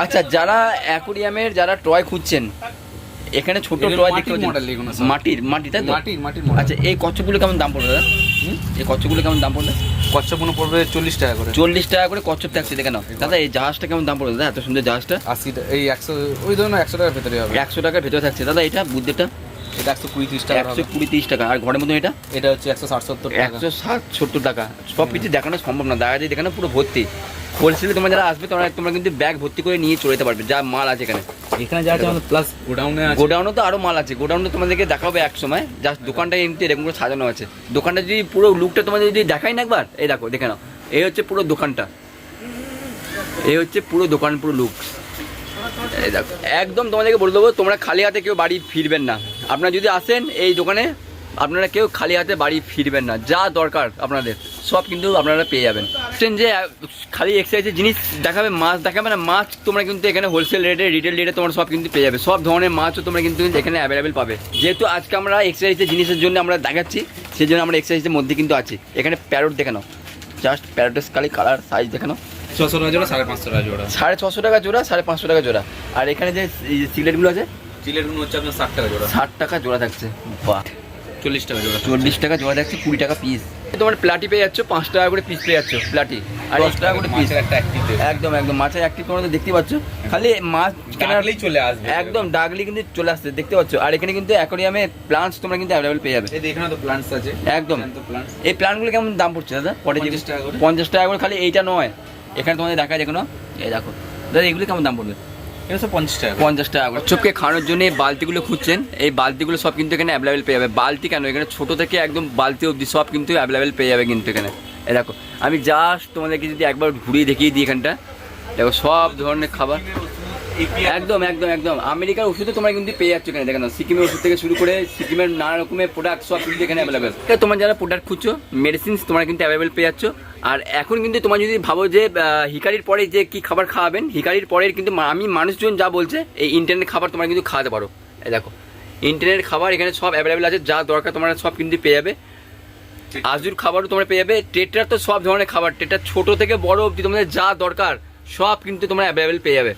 আচ্ছা, যারা অ্যাকোরিয়ামের যারা টয় খুঁজছেন, এখানে ছোট টয় দেখতে পাচ্ছেন, মাটির তাই তো? মাটির। আচ্ছা, এই কচ্ছপগুলো কেমন দাম পড়বে দাদা? এই কচ্ছপগুলো কেমন দাম পড়বে? কচ্ছপগুলো পড়বে 40 টাকা করে। 40 টাকা করে কচ্ছপ থাকছে, দেখে নাও দাদা। এই জাহাজটা কেমন দাম পড়বে দাদা? এত সুন্দর জাহাজটা 80 এই 100, ওই ধরুন 100 টাকার ভেতরে হবে। 100 টাকার ভেতরে থাকছে দাদা। এটা বুদ্ধেটা এটা 120-30 টাকা হবে। 120-30 টাকা। আর ঘরের মধ্যে এটা হচ্ছে 160-70 টাকা। 160-70 টাকা। সব কিছু দেখানো সম্ভব না, দেখা যায় দেখানো পুরো ভর্তি। হোলসেলে তোমরা যারা আসবে তোমরা কিন্তু ব্যাগ ভর্তি করে নিয়ে চলে যেতে পারবে, যা মাল আছে এখানে। এখানে যা আছে আমাদের প্লাস গোডাউনে আছে। গোডাউনে তো আরও মাল আছে, গোডাউনে তোমাদেরকে দেখাবে এক সময়। জাস্ট দোকানটা এমনি এরকম করে সাজানো আছে। দোকানটা যদি পুরো লুকটা তোমাদের যদি দেখাই না একবার, এই দেখো, দেখে নাও। এই হচ্ছে পুরো দোকানটা, এই হচ্ছে পুরো দোকান, পুরো লুক। এই দেখো, একদম তোমাদেরকে বলে দেবো, তোমরা খালি হাতে কেউ বাড়ি ফিরবেন না। আপনারা যদি আসেন এই দোকানে, আপনারা কেউ খালি হাতে বাড়ি ফিরবেন না। যা দরকার আপনাদের সব কিন্তু আপনারা পেয়ে যাবেন। যে খালি এক্সারসাইজের জিনিস দেখাবে, মাছ দেখাবে না, মাছ তোমরা কিন্তু এখানে হোলসেল রেটে, রিটেল রেটে তোমরা সব কিন্তু পেয়ে যাবে। সব ধরনের মাছও তোমরা কিন্তু এখানে অ্যাভেলেবেল পাবে। যেহেতু আজকে আমরা এক্সারসাইজের জিনিসের জন্য আমরা দেখাচ্ছি, সেই জন্য আমরা এক্সারসাইজের মধ্যে কিন্তু আছি। এখানে প্যারট দেখে নাও, জাস্ট প্যারটের খালি কালার সাইজ দেখে নাও। 600 টাকা জোড়া, 550 টাকা জোড়া। 650 টাকা জোড়া, 550 টাকা জোড়া। আর এখানে যে সিলেটগুলো আছে, চিলেটগুলো হচ্ছে আপনার 60 টাকা জোড়া। 60 টাকা জোড়া থাকছে। বাহ, 40 টাকা জোড়া। 40 টাকা জোড়া থাকছে, 20 টাকা পিস। তোমার প্লাটি পেয়ে যাচ্ছ, 5 টাকা করে পিস পেয়ে যাচ্ছ প্লাটি, আর 10 টাকা করে পিস। একদম মাছের অ্যাক্টিভ তোমরা দেখতে পাচ্ছ। খালি মাছ কেনালেই চলে আসবে, একদম ডাকলি কিন্তু চলে আসছে, দেখতে পাচ্ছ। আর এখানে কিন্তু অ্যাকোরিয়ামে প্লান্টস তোমরা কিন্তু অ্যাভেলেবল পেয়ে যাবে। এই এখানে তো প্লান্টস আছে একদম। এই প্লান্টগুলো কেমন দাম পড়ছে দাদা? 50 টাকা করে। 50 টাকা করে। খালি এইটা নয়, এখানে তোমাদের দেখায় দেখো না, এই দেখো দাদা, এগুলো কেমন দাম পড়বে? এটা সব 50 টাকা। 50 টাকা করে। চোখকে খাওয়ানোর জন্য এই বালতিগুলো খুঁজছেন, এই বালতিগুলো সব কিন্তু এখানে অ্যাভেলেবেল পেয়ে যাবে। বালতি কেন, এখানে ছোটো থেকে একদম বালতি অবধি সব কিন্তু অ্যাভেলেবেল পেয়ে যাবে কিন্তু এখানে। এই দেখো, আমি জাস্ট তোমাদেরকে যদি একবার ঘুরিয়ে দেখিয়ে দিই এখানটা, দেখো সব ধরনের খাবার। একদম আমেরিকার ওষুধও তোমরা কিন্তু পেয়ে যাচ্ছ এখানে, দেখো না। সিকিমের ওষুধ থেকে শুরু করে সিকিমের নানা রকমের প্রোডাক্ট সব কিন্তু এখানে অ্যাভেলেবেল। তোমরা যারা প্রোডাক্ট খুঁজছো, মেডিসিনস তোমরা কিন্তু অ্যাভেলেবেল পেয়ে যাচ্ছ। আর এখন কিন্তু তোমরা যদি ভাবো যে হিকারির পরে যে কি খাবার খাওয়াবেন, হিকারির পরে কিন্তু আমি মানুষজন যা বলছে, এই ইন্টারনেট খাবার তোমরা কিন্তু খাওয়াতে পারো। এই দেখো, ইন্টারনেট খাবার এখানে সব অ্যাভেলেবেল আছে, যা দরকার তোমরা সব কিন্তু পেয়ে যাবে। আজুর খাবারও তোমরা পেয়ে যাবে। টেট্রার তো সব ধরনের খাবার, টেট্রার ছোট থেকে বড় অবধি তোমাদের যা দরকার সব কিন্তু তোমরা অ্যাভেলেবেল পেয়ে যাবে।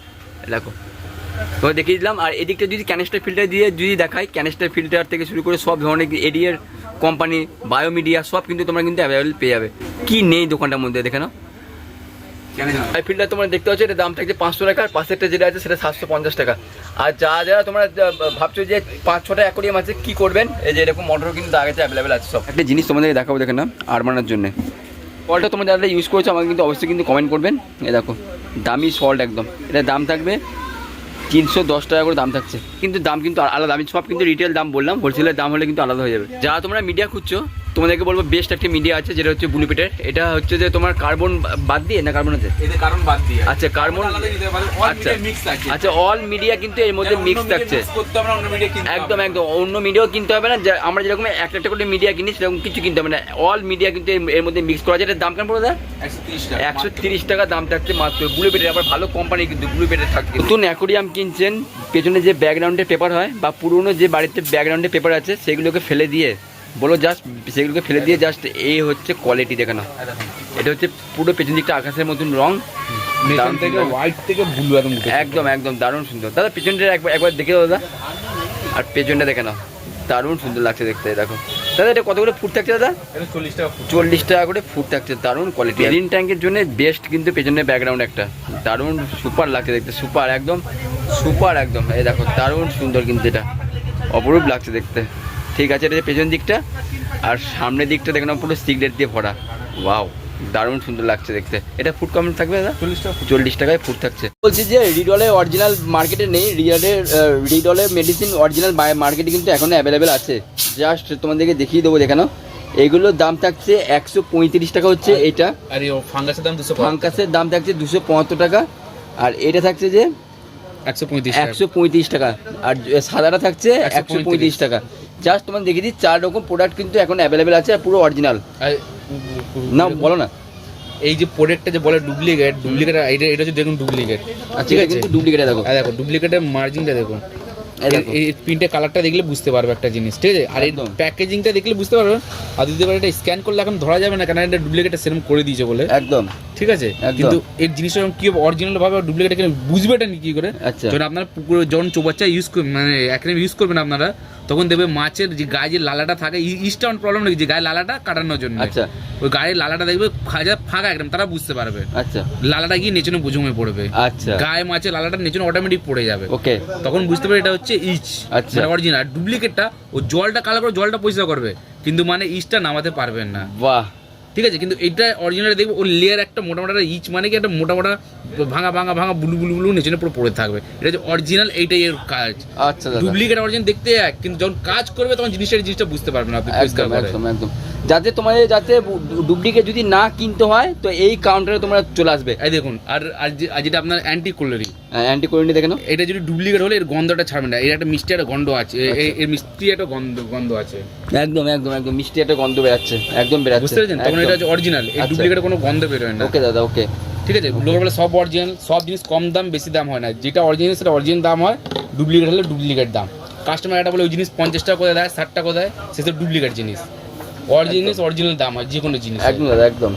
দেখো, তোমায় দেখিয়ে দিলাম। আর এদিকটা যদি ক্যানিস্টার ফিল্টার দিয়ে যদি দেখাই, ক্যানিস্টার ফিল্টার থেকে শুরু করে সব ধরনের এডিয়ার কোম্পানি, বায়োমিডিয়া সব কিন্তু তোমরা কিন্তু অ্যাভেলেবেল পেয়ে যাবে। কি নেই দোকানটার মধ্যে দেখে নাও। এই ফিল্টার তোমরা দেখতে পাচ্ছ, এটা দাম থাকছে 500 টাকা। আর পাশেরটা যেটা আছে সেটা 750 টাকা। আর যারা তোমরা ভাবছো যে 5-6টা অ্যাকোরিয়াম আছে, কি করবেন, এই যে এরকম মোটরও কিন্তু আগে অ্যাভেলেবেল আছে সব। একটা জিনিস তোমাদেরকে দেখাবো, দেখে না, আরমানার জন্য সল্টটা তোমরা যারা ইউজ করছো আমাকে কিন্তু অবশ্যই কিন্তু কমেন্ট করবেন। এই দেখো, দামি সল্ট একদম। এটার দাম থাকবে 310 টাকা করে দাম থাকছে, কিন্তু দাম কিন্তু আলাদা। আমি সব কিন্তু রিটেল দাম বললাম, হোলসেলের দাম হলে কিন্তু আলাদা হয়ে যাবে। যারা তোমরা মিডিয়া খুঁজছো, তোমাদেরকে বলবো বেস্ট একটা মিডিয়া আছে, যেটা হচ্ছে ব্লুপেটের। এটা হচ্ছে যে তোমার কার্বন বাদ দিয়ে না, কার্বন আছে, এতে কার্বন বাদ দিয়ে। আচ্ছা, কার্বন আচ্ছা, অল মিডিয়া কিন্তু এর মধ্যে মিক্স থাকছে। একদম অন্য মিডিয়াও কিনতে হবে না। আমরা যেরকম একটা করে মিডিয়া কিনি, সেরকম কিছু কিনতে হবে না। অল মিডিয়া কিন্তু এর মধ্যে মিক্স করা আছে। এটার দাম কেন পড়ে দেয়? 130 টাকা দাম থাকছে মাত্র ব্লুপেটের। আবার ভালো কোম্পানি কিন্তু ব্লুপেটের থাকছে। নতুন অ্যাকোরিয়াম কিনছেন, পেছনে যে ব্যাকগ্রাউন্ডে পেপার হয় বা পুরোনো যে বাড়িতে ব্যাকগ্রাউন্ডে পেপার আছে, সেগুলোকে ফেলে দিয়ে বলো, জাস্ট সেগুলোকে ফেলে দিয়ে জাস্ট এই হচ্ছে কোয়ালিটি দেখে না। এটা হচ্ছে পুরো পেছন দিকটা আকাশের মতন রং, থেকে হোয়াইট থেকে ব্লু, একদম দারুণ সুন্দর। দাদা পেছনটা একবার দেখে দাও দাদা, আর পেছনটা দেখে নাও, দারুণ সুন্দর লাগছে দেখতে। দেখো দাদা, এটা কত করে ফুট থাকছে দাদা? 40 টাকা করে ফুট থাকছে, দারুণ কোয়ালিটি। গ্রিন ট্যাঙ্কের জন্য বেস্ট কিন্তু পেছনের ব্যাকগ্রাউন্ড একটা দারুণ সুপার লাগছে দেখতে, সুপার একদম। এই দেখো, দারুণ সুন্দর কিন্তু, এটা অপরূপ লাগছে দেখতে। ঠিক আছে, এটা পেছন দিকটা, আর সামনের দিকটা দেখে নাও পুরো সিগারেট দিয়ে ভরা। ওয়াও, দারুণ সুন্দর লাগছে দেখতে। এটা ফুট কম থাকবে দাদা? 40 টাকায় ফুট থাকছে। বলছি যে রিডলের অরিজিনাল মার্কেটে নেই, রিডলের মেডিসিন অরিজিনাল মার্কেটে কিন্তু এখনো অ্যাভেলেবেল আছে। জাস্ট তোমাদেরকে দেখিয়ে দেবো, দেখানো। এগুলোর দাম থাকছে 135 টাকা হচ্ছে এটা। আর ফাঙ্গাসের দাম থাকছে 275 টাকা। আর এটা থাকছে যে 135 টাকা। আর সাদাটা থাকছে 135 টাকা। জাস্ট তোমার দেখিয়ে দিই, 4 রকম প্রোডাক্ট কিন্তু এখন অ্যাভেলেবেল আছে, আর পুরো অরিজিনাল। না বলো না, এই যে প্রোডাক্টটা যে বলে ডুপ্লিকেট, এটা হচ্ছে দেখুন ডুপ্লিকেট। ঠিক আছে, কিন্তু ডুপ্লিকেট দেখো, ডুপ্লিকেটের মার্জিনটা দেখুন, এই দেখো। এই প্রিন্টের কালারটা দেখলে বুঝতে পারবে একটা জিনিস, ঠিক আছে? আর এই একদম। প্যাকেজিংটা দেখলে বুঝতে পারবে। আর দ্বিতীয় এটা স্ক্যান করলে এখন ধরা যাবে না, কারণ এটা ডুপ্লিকেটটা সেরকম করে দিয়েছে বলে, একদম ঠিক আছে? একদম। কিন্তু এর জিনিসটা কি অরিজিনাল ভাবে ডুপ্লিকেট এখানে বুঝবে এটা কি করে? আচ্ছা। যখন আপনারা পুকুরে যখন চৌবাচ্চা ইউজ মানে অ্যাকোয়ারিয়াম ইউজ করবেন আপনারা, তখন দেখবে মাছের যে গায়ে যে লালাটা থাকে, ইস্টা প্রবলেম নাকি যে গায়ে লালাটা কাটানোর জন্য, আচ্ছা ওই গায়ের লালাটা দেখবে ফাঁকা একদম, তারা বুঝতে পারবে আচ্ছা লালাটা গিয়ে নেচনে জমে পড়বে। আচ্ছা গায়ে মাছের লালাটা নেচনে অটোমেটিক পড়ে যাবে, ওকে তখন বুঝতে পারবে এটা হচ্ছে ইচ, আচ্ছা। মানে অরিজিনাল। ডুপ্লিকেটটা ও জলটা কালো করে জলটা পরিষ্কার করবে, কিন্তু মানে ইচটা নামাতে পারবেন না, বাহ ঠিক আছে? কিন্তু এটা অরিজিনাল দেখবে ওর লেয়ার একটা মোটা মোটা ইচ, মানে কি একটা মোটা মোটা ভাঙা ভাঙা ভাঙা বুলু বুলু বুলু নেচনে পুরো পড়ে থাকবে। এটা হচ্ছে অরিজিনাল, এইটাই এর কাজ। আচ্ছা দাদা ডুপ্লিকেট অরিজিনাল দেখতে এক, কিন্তু যখন কাজ করবে তখন জিনিসটা বুঝতে পারবেন না আপনি পরিষ্কার একদম করে। একদম একদম। যাতে তোমাদের যাতে ডুপ্লিকেট যদি না কিনতে হয় তো এই কাউন্টারে তোমরা চলে আসবে। এই দেখুন, আর আর যেটা আপনার অ্যান্টি কোলারি, অ্যান্টি কোয়ারেন্টি দেখে নাও। এটা যদি ডুপ্লিকেট হলে এর গন্ধটা ছাড়বে না, এর একটা মিষ্টি একটা গন্ধ আছে, এর মিষ্টি একটা গন্ধ আছে, একদম একদম একদম মিষ্টি একটা গন্ধ বেরাচ্ছে, একদম বেরাচ্ছে। বুঝতে পেরেছেন? তখন এটা হচ্ছে অরিজিনাল, এই আচ্ছা। ডুপ্লিকেটে কোনো গন্ধ বেরোয় না। ওকে দাদা ওকে। ঠিক আছে, লোক বলে সব অরিজিনাল, সব জিনিস কম দাম বেশি দাম হয় না, যেটা অরিজিনাল সেটা অরিজিনাল দাম হয়, ডুপ্লিকেট হলে ডুপ্লিকেট দাম। কাস্টমার একটা বলে ওই জিনিস 50 টাকা করে দেয়, 60 টাকা দেয়, সেটা ডুপ্লিকেট জিনিস। অরিজিনাল দাম হয় যে কোনো জিনিস। একদম দাদা একদম।